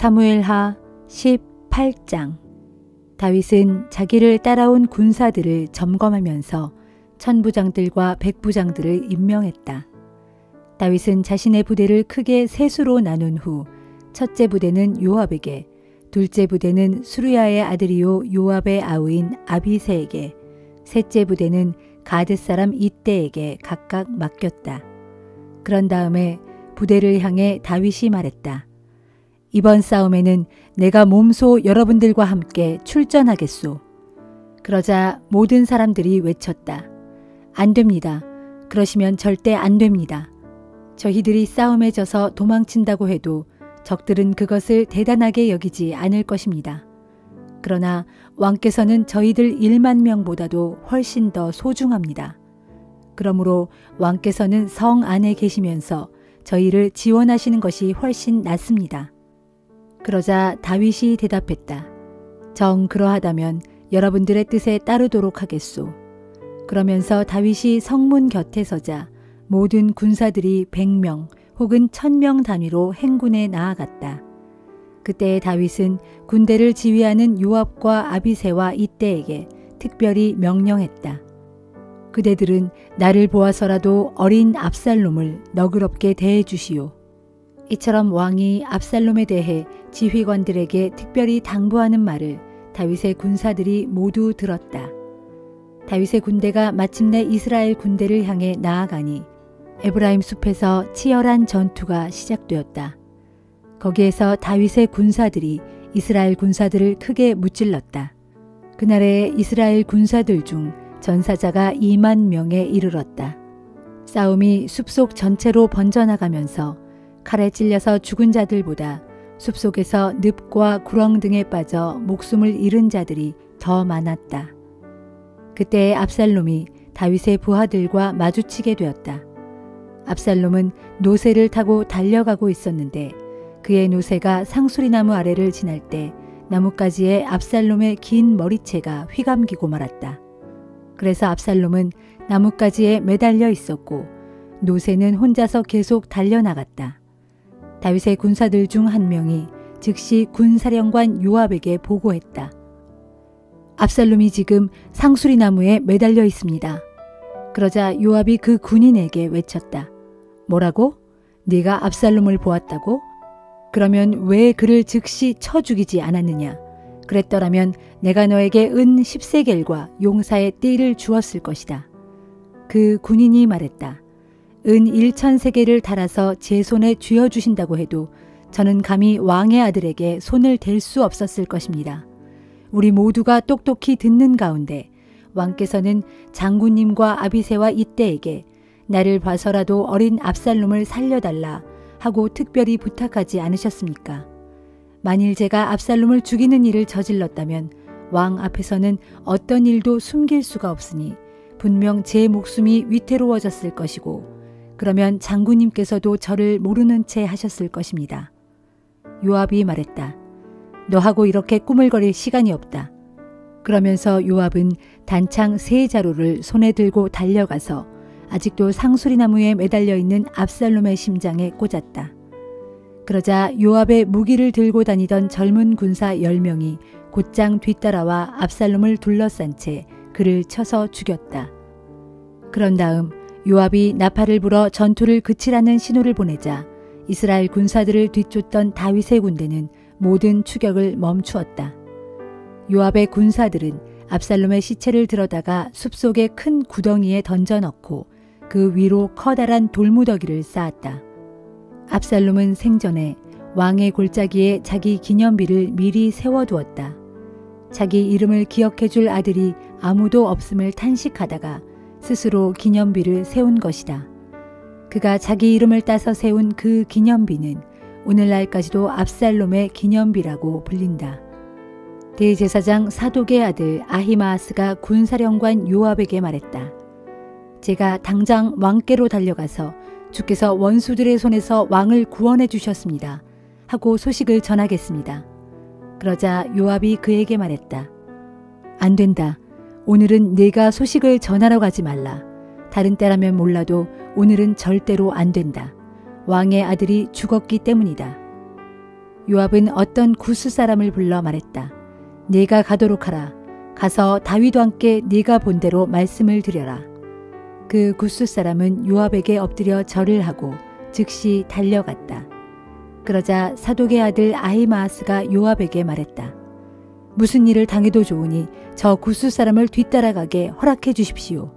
사무엘하 18장. 다윗은 자기를 따라온 군사들을 점검하면서 천부장들과 백부장들을 임명했다. 다윗은 자신의 부대를 크게 세 수로 나눈 후 첫째 부대는 요압에게, 둘째 부대는 수르야의 아들이요 요압의 아우인 아비새에게, 셋째 부대는 가드 사람 이때에게 각각 맡겼다. 그런 다음에 부대를 향해 다윗이 말했다. 이번 싸움에는 내가 몸소 여러분들과 함께 출전하겠소. 그러자 모든 사람들이 외쳤다. 안 됩니다. 그러시면 절대 안 됩니다. 저희들이 싸움에 져서 도망친다고 해도 적들은 그것을 대단하게 여기지 않을 것입니다. 그러나 왕께서는 저희들 1만 명보다도 훨씬 더 소중합니다. 그러므로 왕께서는 성 안에 계시면서 저희를 지원하시는 것이 훨씬 낫습니다. 그러자 다윗이 대답했다. 정 그러하다면 여러분들의 뜻에 따르도록 하겠소. 그러면서 다윗이 성문 곁에 서자 모든 군사들이 100명 혹은 1000명 단위로 행군에 나아갔다. 그때 다윗은 군대를 지휘하는 요압과 아비새와 이때에게 특별히 명령했다. 그대들은 나를 보아서라도 어린 압살롬을 너그럽게 대해 주시오. 이처럼 왕이 압살롬에 대해 지휘관들에게 특별히 당부하는 말을 다윗의 군사들이 모두 들었다. 다윗의 군대가 마침내 이스라엘 군대를 향해 나아가니 에브라임 숲에서 치열한 전투가 시작되었다. 거기에서 다윗의 군사들이 이스라엘 군사들을 크게 무찔렀다. 그날의 이스라엘 군사들 중 전사자가 2만 명에 이르렀다. 싸움이 숲속 전체로 번져나가면서 칼에 찔려서 죽은 자들보다 숲속에서 늪과 구렁 등에 빠져 목숨을 잃은 자들이 더 많았다. 그때 압살롬이 다윗의 부하들과 마주치게 되었다. 압살롬은 노새를 타고 달려가고 있었는데 그의 노새가 상수리나무 아래를 지날 때 나뭇가지에 압살롬의 긴 머리채가 휘감기고 말았다. 그래서 압살롬은 나뭇가지에 매달려 있었고 노새는 혼자서 계속 달려나갔다. 다윗의 군사들 중 한 명이 즉시 군사령관 요압에게 보고했다. 압살롬이 지금 상수리나무에 매달려 있습니다. 그러자 요압이 그 군인에게 외쳤다. 뭐라고? 네가 압살롬을 보았다고? 그러면 왜 그를 즉시 쳐 죽이지 않았느냐? 그랬더라면 내가 너에게 은 10세겔과 용사의 띠를 주었을 것이다. 그 군인이 말했다. 은 1000세겔을 달아서 제 손에 쥐어주신다고 해도 저는 감히 왕의 아들에게 손을 댈 수 없었을 것입니다. 우리 모두가 똑똑히 듣는 가운데 왕께서는 장군님과 아비새와 이때에게 나를 봐서라도 어린 압살롬을 살려달라 하고 특별히 부탁하지 않으셨습니까? 만일 제가 압살롬을 죽이는 일을 저질렀다면 왕 앞에서는 어떤 일도 숨길 수가 없으니 분명 제 목숨이 위태로워졌을 것이고 그러면 장군님께서도 저를 모르는 채 하셨을 것입니다. 요압이 말했다. 너하고 이렇게 꾸물거릴 시간이 없다. 그러면서 요압은 단창 3자루를 손에 들고 달려가서 아직도 상수리나무에 매달려 있는 압살롬의 심장에 꽂았다. 그러자 요압의 무기를 들고 다니던 젊은 군사 10명이 곧장 뒤따라와 압살롬을 둘러싼 채 그를 쳐서 죽였다. 그런 다음 요압이 나팔을 불어 전투를 그치라는 신호를 보내자 이스라엘 군사들을 뒤쫓던 다윗의 군대는 모든 추격을 멈추었다. 요압의 군사들은 압살롬의 시체를 들어다가 숲속의 큰 구덩이에 던져넣고 그 위로 커다란 돌무더기를 쌓았다. 압살롬은 생전에 왕의 골짜기에 자기 기념비를 미리 세워두었다. 자기 이름을 기억해줄 아들이 아무도 없음을 탄식하다가 스스로 기념비를 세운 것이다. 그가 자기 이름을 따서 세운 그 기념비는 오늘날까지도 압살롬의 기념비라고 불린다. 대제사장 사독의 아들 아히마아스가 군사령관 요압에게 말했다. 제가 당장 왕께로 달려가서 주께서 원수들의 손에서 왕을 구원해 주셨습니다. 하고 소식을 전하겠습니다. 그러자 요압이 그에게 말했다. 안 된다. 오늘은 네가 소식을 전하러 가지 말라. 다른 때라면 몰라도 오늘은 절대로 안 된다. 왕의 아들이 죽었기 때문이다. 요압은 어떤 구스 사람을 불러 말했다. 네가 가도록 하라. 가서 다윗과 함께 네가 본 대로 말씀을 드려라. 그 구스 사람은 요압에게 엎드려 절을 하고 즉시 달려갔다. 그러자 사독의 아들 아히마아스가 요압에게 말했다. 무슨 일을 당해도 좋으니 저 구스 사람을 뒤따라가게 허락해 주십시오.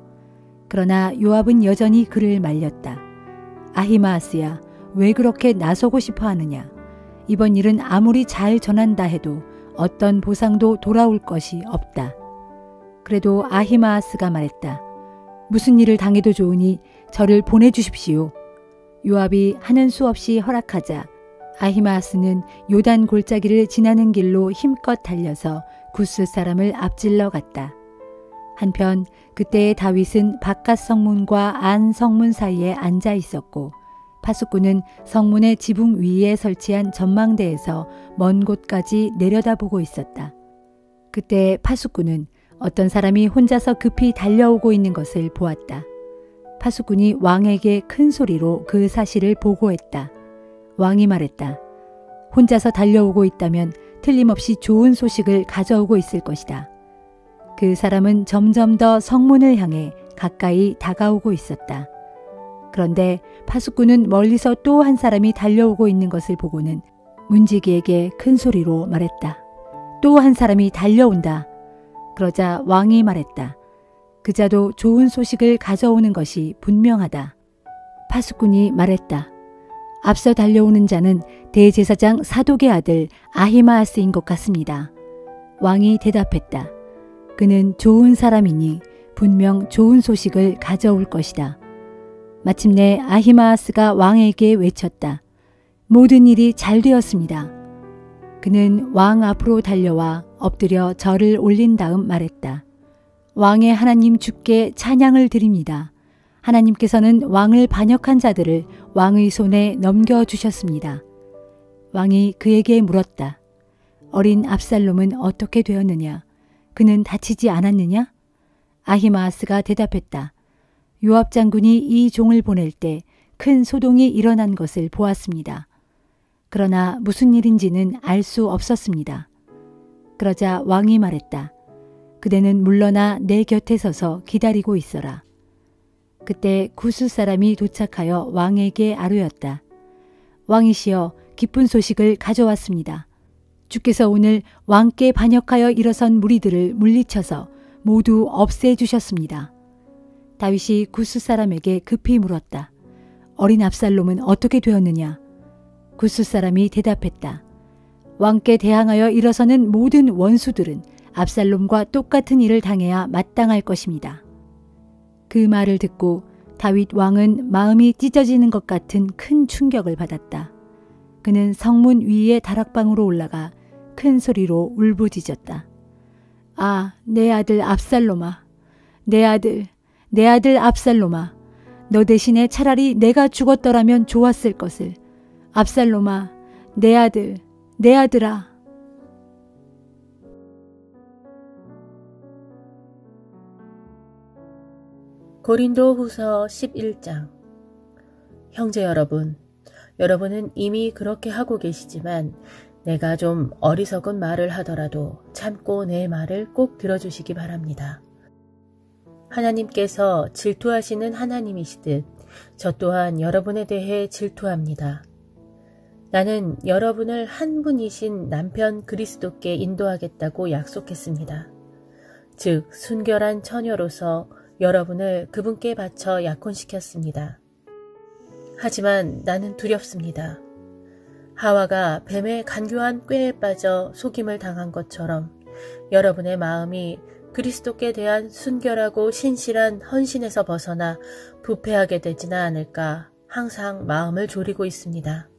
그러나 요압은 여전히 그를 말렸다. 아히마아스야, 왜 그렇게 나서고 싶어 하느냐? 이번 일은 아무리 잘 전한다 해도 어떤 보상도 돌아올 것이 없다. 그래도 아히마아스가 말했다. 무슨 일을 당해도 좋으니 저를 보내주십시오. 요압이 하는 수 없이 허락하자 아히마아스는 요단 골짜기를 지나는 길로 힘껏 달려서 구스 사람을 앞질러 갔다. 한편 그때의 다윗은 바깥 성문과 안 성문 사이에 앉아 있었고 파수꾼은 성문의 지붕 위에 설치한 전망대에서 먼 곳까지 내려다보고 있었다. 그때 파수꾼은 어떤 사람이 혼자서 급히 달려오고 있는 것을 보았다. 파수꾼이 왕에게 큰 소리로 그 사실을 보고했다. 왕이 말했다. 혼자서 달려오고 있다면 틀림없이 좋은 소식을 가져오고 있을 것이다. 그 사람은 점점 더 성문을 향해 가까이 다가오고 있었다. 그런데 파수꾼은 멀리서 또 한 사람이 달려오고 있는 것을 보고는 문지기에게 큰 소리로 말했다. 또 한 사람이 달려온다. 그러자 왕이 말했다. 그 자도 좋은 소식을 가져오는 것이 분명하다. 파수꾼이 말했다. 앞서 달려오는 자는 대제사장 사독의 아들 아히마아스인 것 같습니다. 왕이 대답했다. 그는 좋은 사람이니 분명 좋은 소식을 가져올 것이다. 마침내 아히마아스가 왕에게 외쳤다. 모든 일이 잘 되었습니다. 그는 왕 앞으로 달려와 엎드려 절을 올린 다음 말했다. 왕의 하나님 주께 찬양을 드립니다. 하나님께서는 왕을 반역한 자들을 왕의 손에 넘겨주셨습니다. 왕이 그에게 물었다. 어린 압살롬은 어떻게 되었느냐? 그는 다치지 않았느냐? 아히마아스가 대답했다. 요압 장군이 이 종을 보낼 때 큰 소동이 일어난 것을 보았습니다. 그러나 무슨 일인지는 알 수 없었습니다. 그러자 왕이 말했다. 그대는 물러나 내 곁에 서서 기다리고 있어라. 그때 구스 사람이 도착하여 왕에게 아뢰었다. 왕이시여, 기쁜 소식을 가져왔습니다. 주께서 오늘 왕께 반역하여 일어선 무리들을 물리쳐서 모두 없애주셨습니다. 다윗이 구스 사람에게 급히 물었다. 어린 압살롬은 어떻게 되었느냐? 구스 사람이 대답했다. 왕께 대항하여 일어서는 모든 원수들은 압살롬과 똑같은 일을 당해야 마땅할 것입니다. 그 말을 듣고 다윗 왕은 마음이 찢어지는 것 같은 큰 충격을 받았다. 그는 성문 위의 다락방으로 올라가 큰 소리로 울부짖었다. 아, 내 아들 압살롬아. 내 아들 압살롬아. 너 대신에 차라리 내가 죽었더라면 좋았을 것을. 압살롬아, 내 아들아. 고린도후서 11장. 형제 여러분, 여러분은 이미 그렇게 하고 계시지만 내가 좀 어리석은 말을 하더라도 참고 내 말을 꼭 들어주시기 바랍니다. 하나님께서 질투하시는 하나님이시듯 저 또한 여러분에 대해 질투합니다. 나는 여러분을 한 분이신 남편 그리스도께 인도하겠다고 약속했습니다. 즉 순결한 처녀로서 여러분을 그분께 바쳐 약혼시켰습니다. 하지만 나는 두렵습니다. 하와가 뱀의 간교한 꾀에 빠져 속임을 당한 것처럼 여러분의 마음이 그리스도께 대한 순결하고 신실한 헌신에서 벗어나 부패하게 되지는 않을까 항상 마음을 졸이고 있습니다.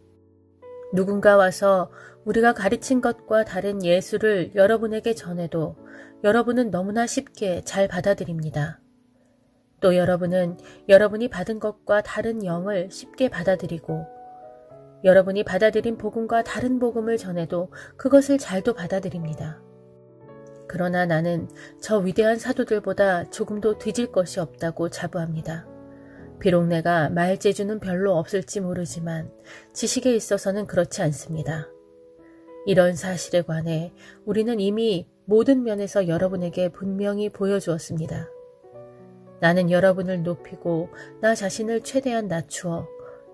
누군가 와서 우리가 가르친 것과 다른 예수를 여러분에게 전해도 여러분은 너무나 쉽게 잘 받아들입니다. 또 여러분은 여러분이 받은 것과 다른 영을 쉽게 받아들이고 여러분이 받아들인 복음과 다른 복음을 전해도 그것을 잘도 받아들입니다. 그러나 나는 저 위대한 사도들보다 조금도 뒤질 것이 없다고 자부합니다. 비록 내가 말재주는 별로 없을지 모르지만 지식에 있어서는 그렇지 않습니다. 이런 사실에 관해 우리는 이미 모든 면에서 여러분에게 분명히 보여주었습니다. 나는 여러분을 높이고 나 자신을 최대한 낮추어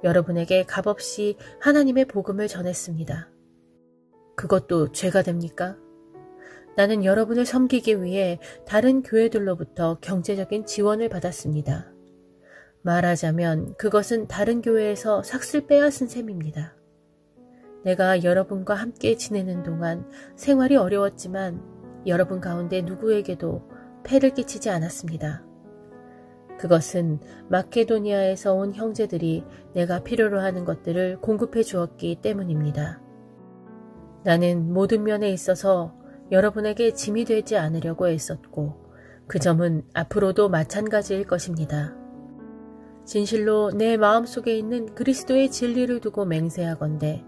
여러분에게 값없이 하나님의 복음을 전했습니다. 그것도 죄가 됩니까? 나는 여러분을 섬기기 위해 다른 교회들로부터 경제적인 지원을 받았습니다. 말하자면 그것은 다른 교회에서 삭슬 빼앗은 셈입니다. 내가 여러분과 함께 지내는 동안 생활이 어려웠지만 여러분 가운데 누구에게도 폐를 끼치지 않았습니다. 그것은 마케도니아에서 온 형제들이 내가 필요로 하는 것들을 공급해 주었기 때문입니다. 나는 모든 면에 있어서 여러분에게 짐이 되지 않으려고 애썼고 그 점은 앞으로도 마찬가지일 것입니다. 진실로 내 마음속에 있는 그리스도의 진리를 두고 맹세하건대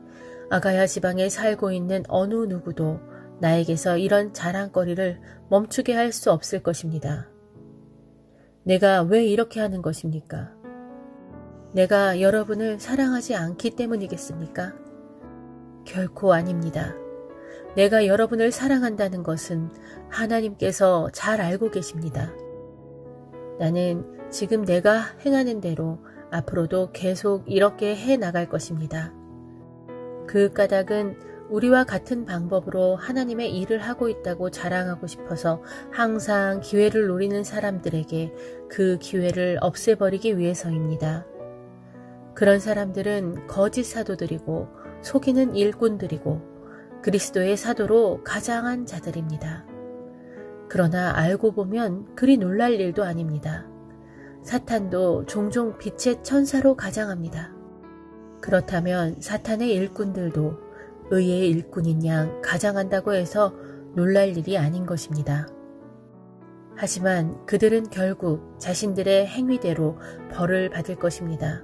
아가야 지방에 살고 있는 어느 누구도 나에게서 이런 자랑거리를 멈추게 할 수 없을 것입니다. 내가 왜 이렇게 하는 것입니까? 내가 여러분을 사랑하지 않기 때문이겠습니까? 결코 아닙니다. 내가 여러분을 사랑한다는 것은 하나님께서 잘 알고 계십니다. 나는 지금 내가 행하는 대로 앞으로도 계속 이렇게 해 나갈 것입니다. 그 까닭은 우리와 같은 방법으로 하나님의 일을 하고 있다고 자랑하고 싶어서 항상 기회를 노리는 사람들에게 그 기회를 없애버리기 위해서입니다. 그런 사람들은 거짓 사도들이고 속이는 일꾼들이고 그리스도의 사도로 가장한 자들입니다. 그러나 알고 보면 그리 놀랄 일도 아닙니다. 사탄도 종종 빛의 천사로 가장합니다. 그렇다면 사탄의 일꾼들도 의의 일꾼인 양 가장한다고 해서 놀랄 일이 아닌 것입니다. 하지만 그들은 결국 자신들의 행위대로 벌을 받을 것입니다.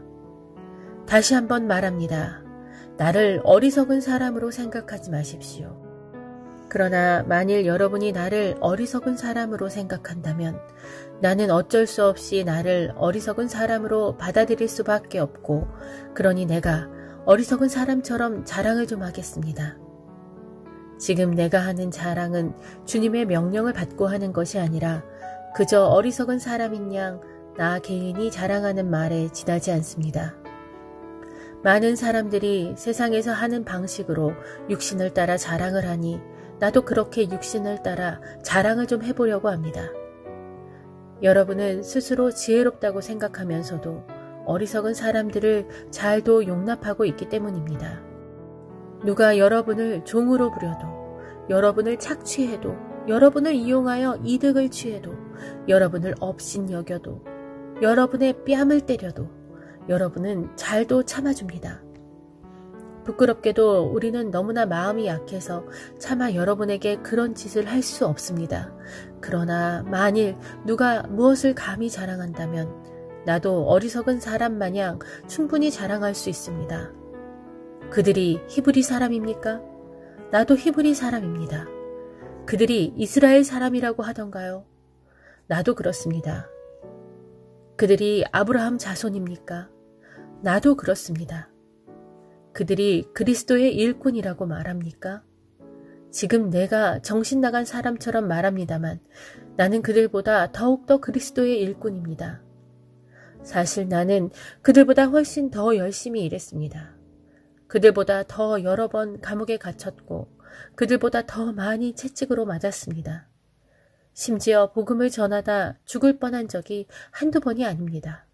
다시 한번 말합니다. 나를 어리석은 사람으로 생각하지 마십시오. 그러나 만일 여러분이 나를 어리석은 사람으로 생각한다면 나는 어쩔 수 없이 나를 어리석은 사람으로 받아들일 수밖에 없고 그러니 내가 어리석은 사람처럼 자랑을 좀 하겠습니다. 지금 내가 하는 자랑은 주님의 명령을 받고 하는 것이 아니라 그저 어리석은 사람인 양 나 개인이 자랑하는 말에 지나지 않습니다. 많은 사람들이 세상에서 하는 방식으로 육신을 따라 자랑을 하니 나도 그렇게 육신을 따라 자랑을 좀 해보려고 합니다. 여러분은 스스로 지혜롭다고 생각하면서도 어리석은 사람들을 잘도 용납하고 있기 때문입니다. 누가 여러분을 종으로 부려도, 여러분을 착취해도, 여러분을 이용하여 이득을 취해도, 여러분을 업신여겨도, 여러분의 뺨을 때려도 여러분은 잘도 참아줍니다. 부끄럽게도 우리는 너무나 마음이 약해서 차마 여러분에게 그런 짓을 할 수 없습니다. 그러나 만일 누가 무엇을 감히 자랑한다면 나도 어리석은 사람 마냥 충분히 자랑할 수 있습니다. 그들이 히브리 사람입니까? 나도 히브리 사람입니다. 그들이 이스라엘 사람이라고 하던가요? 나도 그렇습니다. 그들이 아브라함 자손입니까? 나도 그렇습니다. 그들이 그리스도의 일꾼이라고 말합니까? 지금 내가 정신 나간 사람처럼 말합니다만 나는 그들보다 더욱더 그리스도의 일꾼입니다. 사실 나는 그들보다 훨씬 더 열심히 일했습니다. 그들보다 더 여러 번 감옥에 갇혔고 그들보다 더 많이 채찍으로 맞았습니다. 심지어 복음을 전하다 죽을 뻔한 적이 한두 번이 아닙니다.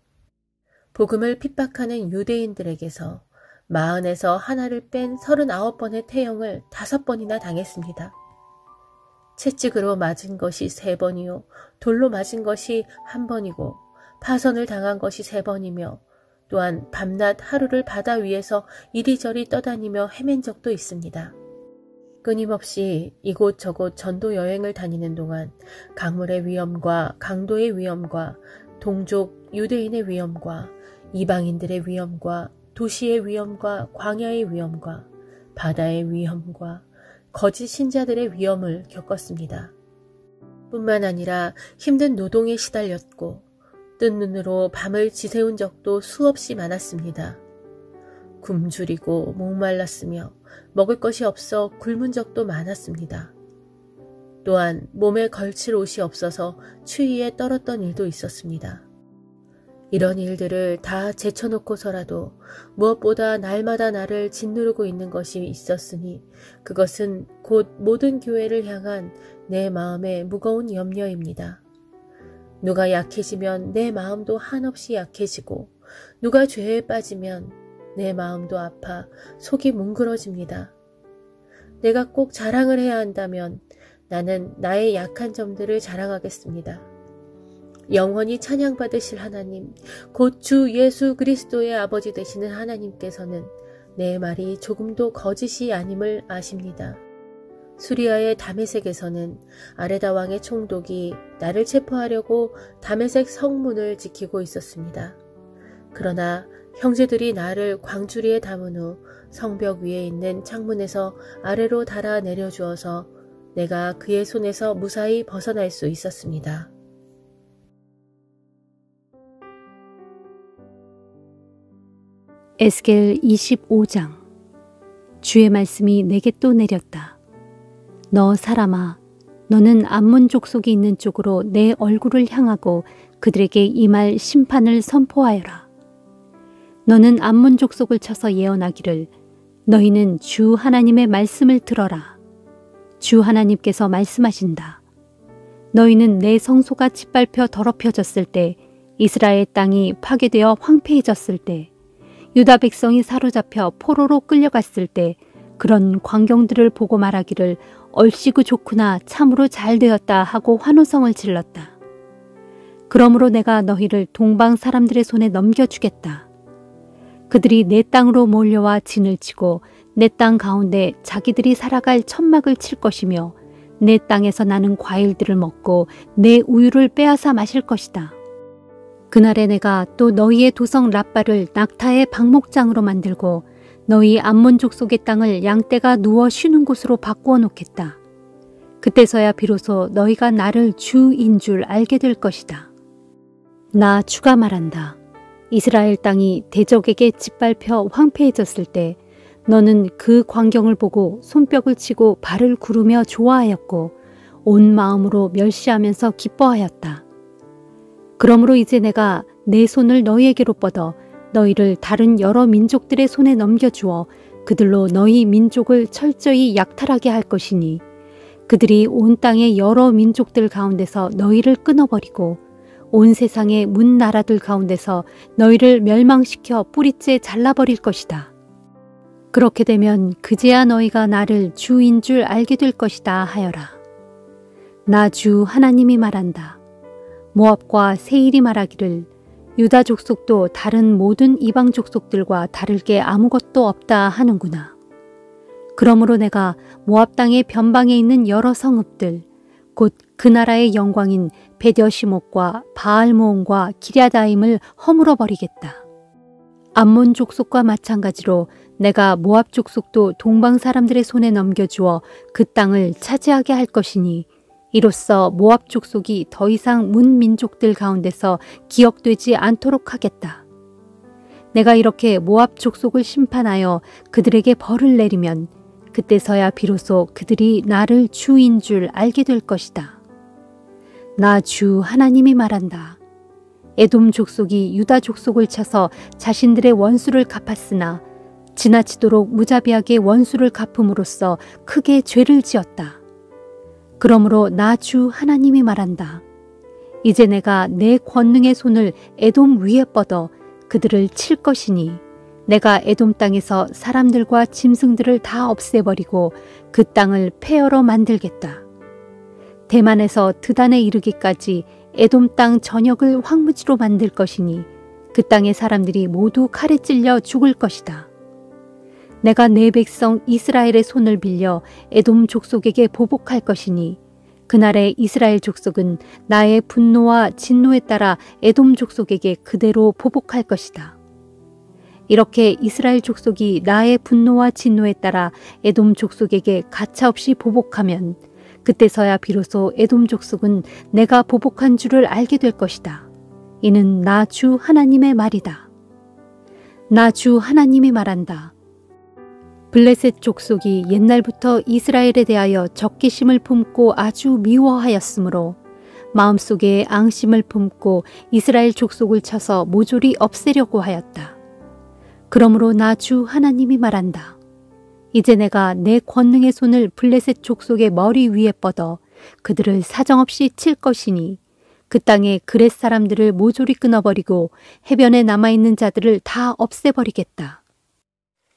복음을 핍박하는 유대인들에게서 40에서 하나를 뺀 39번의 태형을 5번이나 당했습니다. 채찍으로 맞은 것이 3번이요, 돌로 맞은 것이 1번이고 파선을 당한 것이 3번이며 또한 밤낮 하루를 바다 위에서 이리저리 떠다니며 헤맨 적도 있습니다. 끊임없이 이곳저곳 전도 여행을 다니는 동안 강물의 위험과 강도의 위험과 동족 유대인의 위험과 이방인들의 위험과 도시의 위험과 광야의 위험과 바다의 위험과 거짓 신자들의 위험을 겪었습니다. 뿐만 아니라 힘든 노동에 시달렸고 뜬 눈으로 밤을 지새운 적도 수없이 많았습니다. 굶주리고 목말랐으며 먹을 것이 없어 굶은 적도 많았습니다. 또한 몸에 걸칠 옷이 없어서 추위에 떨었던 일도 있었습니다. 이런 일들을 다 제쳐놓고서라도 무엇보다 날마다 나를 짓누르고 있는 것이 있었으니 그것은 곧 모든 교회를 향한 내 마음의 무거운 염려입니다. 누가 약해지면 내 마음도 한없이 약해지고 누가 죄에 빠지면 내 마음도 아파 속이 뭉그러집니다. 내가 꼭 자랑을 해야 한다면 나는 나의 약한 점들을 자랑하겠습니다. 영원히 찬양받으실 하나님, 곧 주 예수 그리스도의 아버지 되시는 하나님께서는 내 말이 조금도 거짓이 아님을 아십니다. 수리아의 다메섹에서는 아레다 왕의 총독이 나를 체포하려고 다메섹 성문을 지키고 있었습니다. 그러나 형제들이 나를 광주리에 담은 후 성벽 위에 있는 창문에서 아래로 달아 내려주어서 내가 그의 손에서 무사히 벗어날 수 있었습니다. 에스겔 25장. 주의 말씀이 내게 또 내렸다. 너 사람아, 너는 암몬 족속이 있는 쪽으로 내 얼굴을 향하고 그들에게 임할 심판을 선포하여라. 너는 암몬 족속을 쳐서 예언하기를 너희는 주 하나님의 말씀을 들어라. 주 하나님께서 말씀하신다. 너희는 내 성소가 짓밟혀 더럽혀졌을 때, 이스라엘 땅이 파괴되어 황폐해졌을 때, 유다 백성이 사로잡혀 포로로 끌려갔을 때 그런 광경들을 보고 말하기를 얼씨구 좋구나, 참으로 잘 되었다 하고 환호성을 질렀다. 그러므로 내가 너희를 동방 사람들의 손에 넘겨주겠다. 그들이 내 땅으로 몰려와 진을 치고 내 땅 가운데 자기들이 살아갈 천막을 칠 것이며 내 땅에서 나는 과일들을 먹고 내 우유를 빼앗아 마실 것이다. 그날에 내가 또 너희의 도성 랍바를 낙타의 방목장으로 만들고 너희 암몬 족속의 땅을 양떼가 누워 쉬는 곳으로 바꾸어 놓겠다. 그때서야 비로소 너희가 나를 주인 줄 알게 될 것이다. 나 주가 말한다. 이스라엘 땅이 대적에게 짓밟혀 황폐해졌을 때 너는 그 광경을 보고 손뼉을 치고 발을 구르며 좋아하였고 온 마음으로 멸시하면서 기뻐하였다. 그러므로 이제 내가 내 손을 너희에게로 뻗어 너희를 다른 여러 민족들의 손에 넘겨주어 그들로 너희 민족을 철저히 약탈하게 할 것이니 그들이 온 땅의 여러 민족들 가운데서 너희를 끊어버리고 온 세상의 문 나라들 가운데서 너희를 멸망시켜 뿌리째 잘라버릴 것이다. 그렇게 되면 그제야 너희가 나를 주인 줄 알게 될 것이다 하여라. 나 주 하나님이 말한다. 모압과 세일이 말하기를 유다 족속도 다른 모든 이방 족속들과 다를 게 아무것도 없다 하는구나. 그러므로 내가 모압 땅의 변방에 있는 여러 성읍들 곧 그 나라의 영광인 베드여시목과 바알모온과 기랴다임을 허물어 버리겠다. 암몬 족속과 마찬가지로 내가 모압 족속도 동방 사람들의 손에 넘겨주어 그 땅을 차지하게 할 것이니 이로써 모압 족속이 더 이상 문 민족들 가운데서 기억되지 않도록 하겠다. 내가 이렇게 모압 족속을 심판하여 그들에게 벌을 내리면 그때서야 비로소 그들이 나를 주인 줄 알게 될 것이다. 나 주 하나님이 말한다. 에돔 족속이 유다 족속을 쳐서 자신들의 원수를 갚았으나 지나치도록 무자비하게 원수를 갚음으로써 크게 죄를 지었다. 그러므로 나 주 하나님이 말한다. 이제 내가 내 권능의 손을 에돔 위에 뻗어 그들을 칠 것이니 내가 에돔 땅에서 사람들과 짐승들을 다 없애버리고 그 땅을 폐허로 만들겠다. 대만에서 드단에 이르기까지 에돔 땅 전역을 황무지로 만들 것이니 그 땅의 사람들이 모두 칼에 찔려 죽을 것이다. 내가 내 백성 이스라엘의 손을 빌려 에돔 족속에게 보복할 것이니 그날에 이스라엘 족속은 나의 분노와 진노에 따라 에돔 족속에게 그대로 보복할 것이다. 이렇게 이스라엘 족속이 나의 분노와 진노에 따라 에돔 족속에게 가차없이 보복하면 그때서야 비로소 에돔 족속은 내가 보복한 줄을 알게 될 것이다. 이는 나 주 하나님의 말이다. 나 주 하나님이 말한다. 블레셋 족속이 옛날부터 이스라엘에 대하여 적개심을 품고 아주 미워하였으므로 마음속에 앙심을 품고 이스라엘 족속을 쳐서 모조리 없애려고 하였다. 그러므로 나 주 하나님이 말한다. 이제 내가 내 권능의 손을 블레셋 족속의 머리 위에 뻗어 그들을 사정없이 칠 것이니 그 땅의 그렛 사람들을 모조리 끊어버리고 해변에 남아있는 자들을 다 없애버리겠다.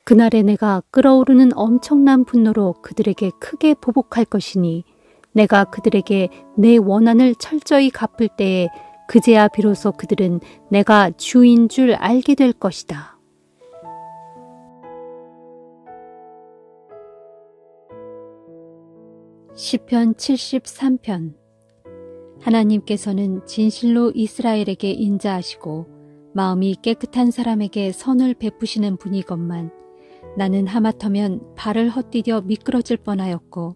그날에 내가 끓어오르는 엄청난 분노로 그들에게 크게 보복할 것이니 내가 그들에게 내 원한을 철저히 갚을 때에 그제야 비로소 그들은 내가 주인 줄 알게 될 것이다. 시편 73편. 하나님께서는 진실로 이스라엘에게 인자하시고 마음이 깨끗한 사람에게 선을 베푸시는 분이건만 나는 하마터면 발을 헛디뎌 미끄러질 뻔하였고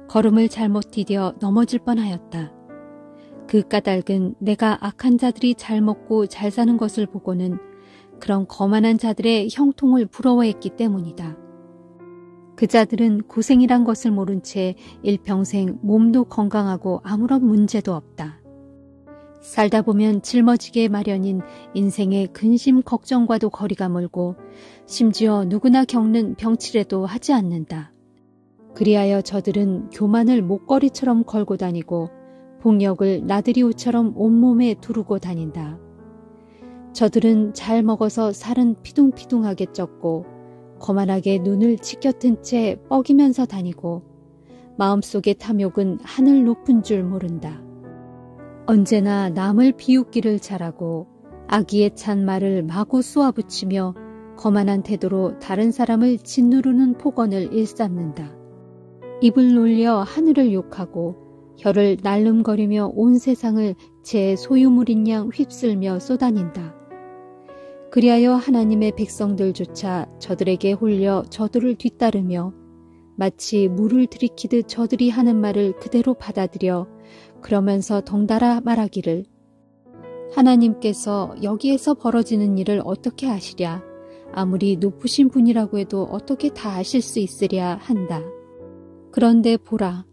걸음을 잘못 디뎌 넘어질 뻔하였다. 그 까닭은 내가 악한 자들이 잘 먹고 잘 사는 것을 보고는 그런 거만한 자들의 형통을 부러워했기 때문이다. 그 자들은 고생이란 것을 모른 채 일평생 몸도 건강하고 아무런 문제도 없다. 살다 보면 짊어지게 마련인 인생의 근심 걱정과도 거리가 멀고 심지어 누구나 겪는 병치레도 하지 않는다. 그리하여 저들은 교만을 목걸이처럼 걸고 다니고 폭력을 나들이 옷처럼 온몸에 두르고 다닌다. 저들은 잘 먹어서 살은 피둥피둥하게 쪘고 거만하게 눈을 치켜튼 채 뻐기면서 다니고 마음속의 탐욕은 하늘 높은 줄 모른다. 언제나 남을 비웃기를 잘하고 악의에 찬 말을 마구 쏘아붙이며 거만한 태도로 다른 사람을 짓누르는 폭언을 일삼는다. 입을 놀려 하늘을 욕하고 혀를 날름거리며 온 세상을 제 소유물인 양 휩쓸며 쏘다닌다. 그리하여 하나님의 백성들조차 저들에게 홀려 저들을 뒤따르며 마치 물을 들이키듯 저들이 하는 말을 그대로 받아들여 그러면서 덩달아 말하기를 하나님께서 여기에서 벌어지는 일을 어떻게 아시랴? 아무리 높으신 분이라고 해도 어떻게 다 아실 수 있으랴 한다. 그런데 보라,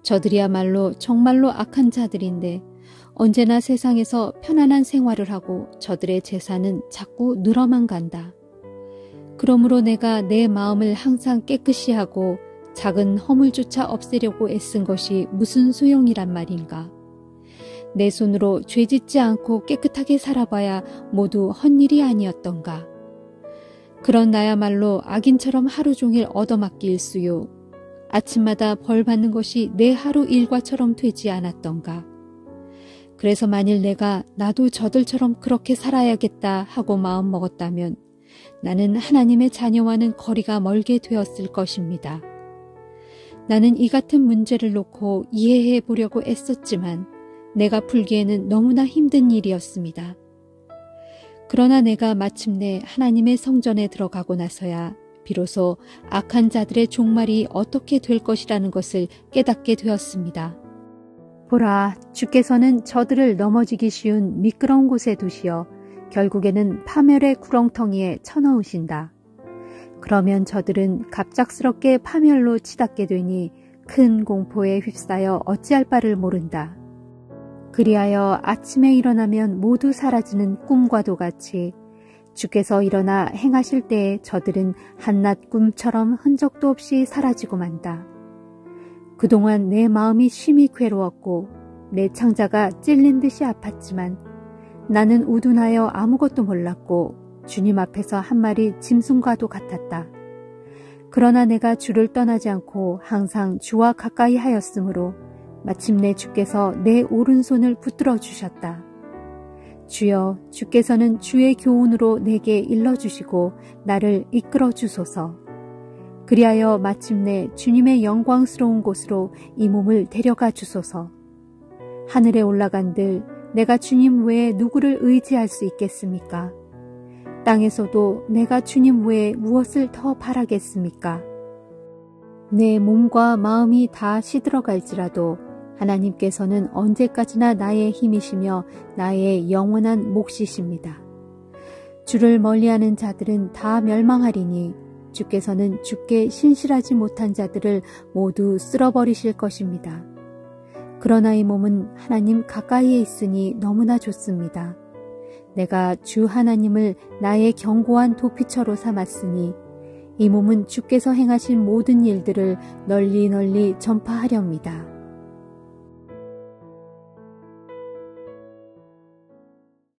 저들이야말로 정말로 악한 자들인데 언제나 세상에서 편안한 생활을 하고 저들의 재산은 자꾸 늘어만 간다. 그러므로 내가 내 마음을 항상 깨끗이 하고 작은 허물조차 없애려고 애쓴 것이 무슨 소용이란 말인가. 내 손으로 죄짓지 않고 깨끗하게 살아봐야 모두 헛일이 아니었던가. 그런 나야말로 악인처럼 하루 종일 얻어맞기 일수요. 아침마다 벌 받는 것이 내 하루 일과처럼 되지 않았던가. 그래서 만일 내가 나도 저들처럼 그렇게 살아야겠다 하고 마음 먹었다면 나는 하나님의 자녀와는 거리가 멀게 되었을 것입니다. 나는 이 같은 문제를 놓고 이해해 보려고 애썼지만 내가 풀기에는 너무나 힘든 일이었습니다. 그러나 내가 마침내 하나님의 성전에 들어가고 나서야 비로소 악한 자들의 종말이 어떻게 될 것이라는 것을 깨닫게 되었습니다. 보라, 주께서는 저들을 넘어지기 쉬운 미끄러운 곳에 두시어 결국에는 파멸의 구렁텅이에 쳐넣으신다. 그러면 저들은 갑작스럽게 파멸로 치닫게 되니 큰 공포에 휩싸여 어찌할 바를 모른다. 그리하여 아침에 일어나면 모두 사라지는 꿈과도 같이 주께서 일어나 행하실 때에 저들은 한낱 꿈처럼 흔적도 없이 사라지고 만다. 그동안 내 마음이 심히 괴로웠고 내 창자가 찔린 듯이 아팠지만 나는 우둔하여 아무것도 몰랐고 주님 앞에서 한 마리 짐승과도 같았다. 그러나 내가 주를 떠나지 않고 항상 주와 가까이 하였으므로 마침내 주께서 내 오른손을 붙들어 주셨다. 주여, 주께서는 주의 교훈으로 내게 일러주시고 나를 이끌어 주소서. 그리하여 마침내 주님의 영광스러운 곳으로 이 몸을 데려가 주소서. 하늘에 올라간들 내가 주님 외에 누구를 의지할 수 있겠습니까? 땅에서도 내가 주님 외에 무엇을 더 바라겠습니까? 내 몸과 마음이 다 시들어갈지라도 하나님께서는 언제까지나 나의 힘이시며 나의 영원한 몫이십니다. 주를 멀리하는 자들은 다 멸망하리니 주께서는 주께 신실하지 못한 자들을 모두 쓸어버리실 것입니다. 그러나 이 몸은 하나님 가까이에 있으니 너무나 좋습니다. 내가 주 하나님을 나의 견고한 도피처로 삼았으니 이 몸은 주께서 행하신 모든 일들을 널리 전파하렵니다.